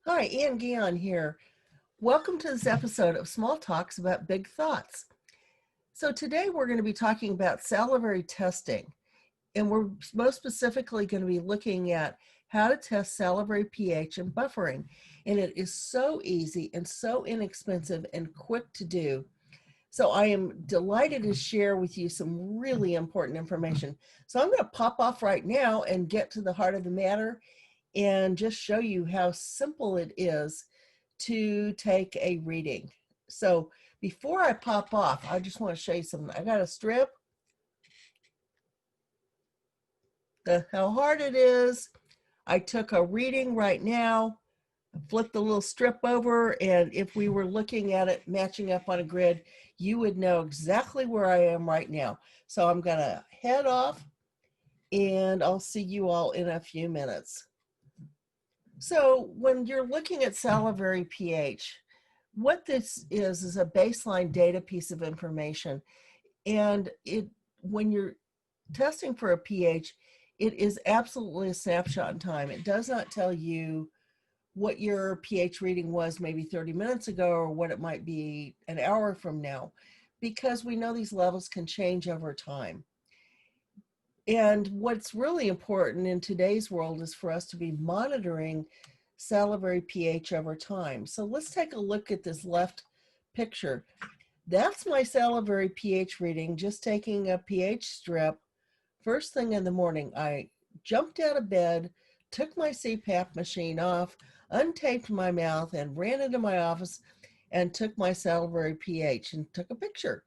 Hi, Ann Guignon here. Welcome to this episode of Small Talks about Big Thoughts. So today we're going to be talking about salivary testing, and we're most specifically going to be looking at how to test salivary pH and buffering. And it is so easy and so inexpensive and quick to do. So I am delighted to share with you some really important information. So I'm going to pop off right now and get to the heart of the matter and just show you how simple it is to take a reading. So before I pop off, I just want to show you something. I got a strip, how hard it is. I took a reading right now, flipped the little strip over, and if we were looking at it matching up on a grid, you would know exactly where I am right now. So I'm going to head off, and I'll see you all in a few minutes. So when you're looking at salivary pH, what this is a baseline data piece of information. And when you're testing for a pH, it is absolutely a snapshot in time. It does not tell you what your pH reading was maybe 30 minutes ago or what it might be an hour from now, because we know these levels can change over time. And what's really important in today's world is for us to be monitoring salivary pH over time. So let's take a look at this left picture. That's my salivary pH reading, just taking a pH strip. First thing in the morning, I jumped out of bed, took my CPAP machine off, untaped my mouth, and ran into my office and took my salivary pH and took a picture.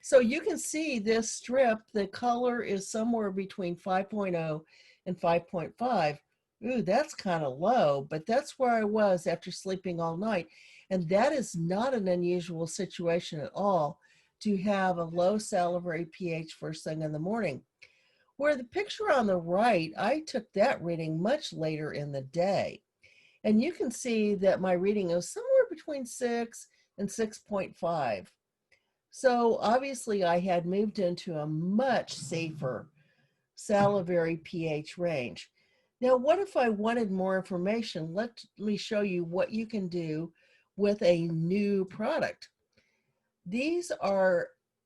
So you can see this strip, the color is somewhere between 5.0 and 5.5. Ooh, that's kind of low, but that's where I was after sleeping all night. And that is not an unusual situation at all to have a low salivary pH first thing in the morning. Where the picture on the right, I took that reading much later in the day. And you can see that my reading is somewhere between 6 and 6.5. So obviously I had moved into a much safer salivary pH range. Now, what if I wanted more information? Let me show you what you can do with a new product. This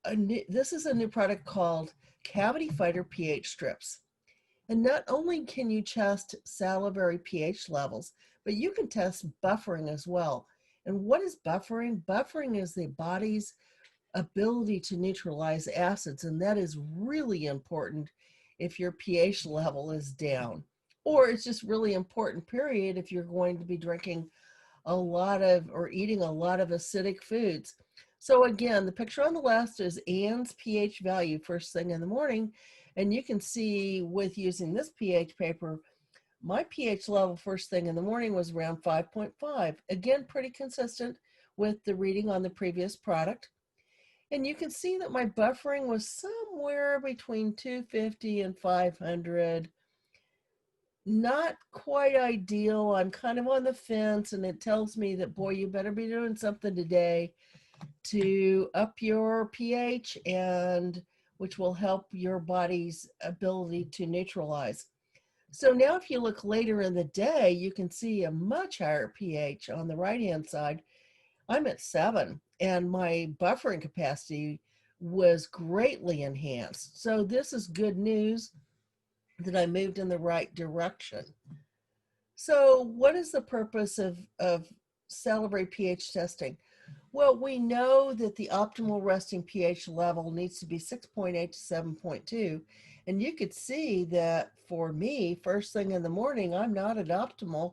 is a new product called Cavity Fighter pH strips. And not only can you test salivary pH levels, but you can test buffering as well. And what is buffering? Buffering is the body's ability to neutralize acids, and that is really important if your pH level is down. Or it's just really important, period, if you're going to be drinking a lot of or eating a lot of acidic foods. So again, the picture on the left is Ann's pH value first thing in the morning, and you can see with using this pH paper, my pH level first thing in the morning was around 5.5. Again, pretty consistent with the reading on the previous product. And you can see that my buffering was somewhere between 250 and 500. Not quite ideal. I'm kind of on the fence, and it tells me that, boy, you better be doing something today to up your pH, and which will help your body's ability to neutralize. So now if you look later in the day, you can see a much higher pH on the right-hand side. I'm at 7, and my buffering capacity was greatly enhanced. So this is good news that I moved in the right direction. So what is the purpose of salivary pH testing? Well, we know that the optimal resting pH level needs to be 6.8 to 7.2. And you could see that for me, first thing in the morning, I'm not at optimal,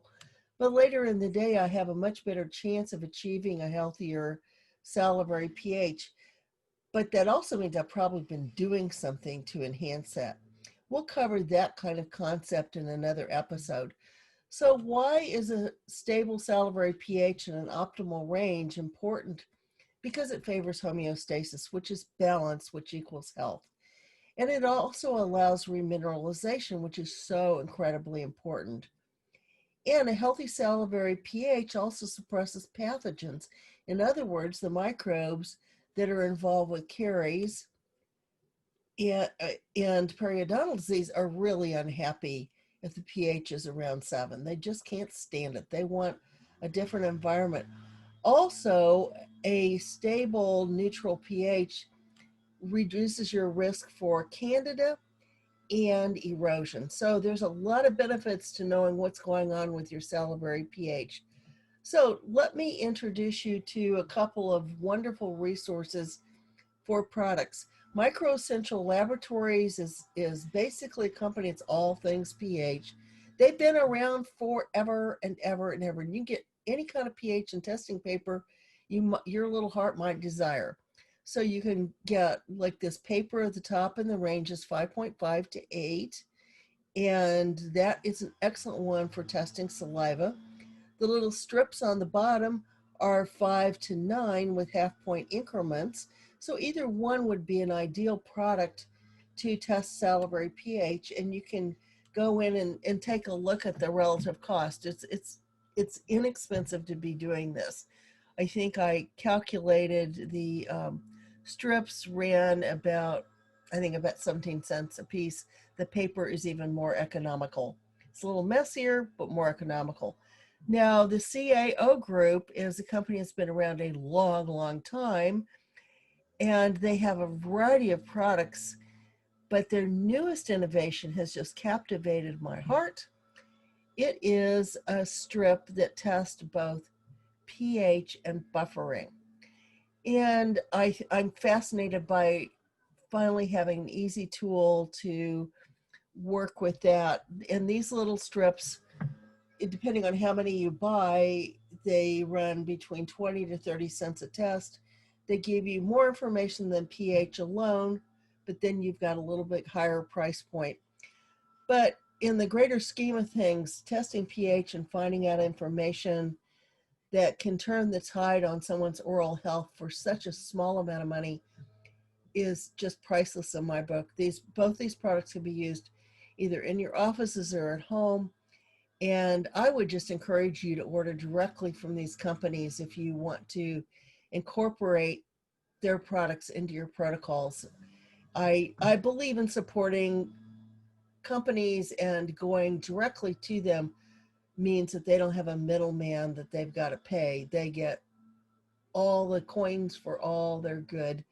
but later in the day, I have a much better chance of achieving a healthier salivary pH. But that also means I've probably been doing something to enhance that. We'll cover that kind of concept in another episode. So why is a stable salivary pH in an optimal range important? Because it favors homeostasis, which is balance, which equals health. And it also allows remineralization, which is so incredibly important. And a healthy salivary pH also suppresses pathogens. In other words, the microbes that are involved with caries and periodontal disease are really unhappy if the pH is around 7. They just can't stand it. They want a different environment. Also, a stable neutral pH reduces your risk for candida and erosion. So there's a lot of benefits to knowing what's going on with your salivary pH. So let me introduce you to a couple of wonderful resources for products. Microessential Laboratories is basically a company that's all things pH. They've been around forever and ever and ever. And you get any kind of pH and testing paper your little heart might desire. So you can get like this paper at the top, and the range is 5.5 to 8. And that is an excellent one for testing saliva. The little strips on the bottom are 5 to 9 with half point increments. So either one would be an ideal product to test salivary pH, and you can go in and take a look at the relative cost. It's inexpensive to be doing this. I think I calculated the strips ran about, I think about 17 cents a piece. The paper is even more economical. It's a little messier, but more economical. Now, the CAO Group is a company that's been around a long, long time, and they have a variety of products, but their newest innovation has just captivated my heart. It is a strip that tests both pH and buffering. And I'm fascinated by finally having an easy tool to work with that. And these little strips, depending on how many you buy, they run between 20 to 30 cents a test. They give you more information than pH alone, but then you've got a little bit higher price point. But in the greater scheme of things, testing pH and finding out information that can turn the tide on someone's oral health for such a small amount of money is just priceless in my book. Both these products can be used either in your offices or at home. And I would just encourage you to order directly from these companies if you want to incorporate their products into your protocols. I believe in supporting companies, and going directly to them means that they don't have a middleman that they've got to pay. They get all the coins for all their good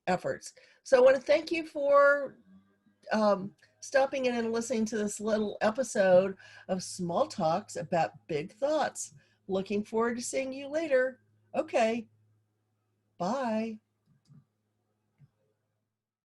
efforts. So I want to thank you for stopping in and listening to this little episode of Small Talks about Big Thoughts. Looking forward to seeing you later. Okay, bye.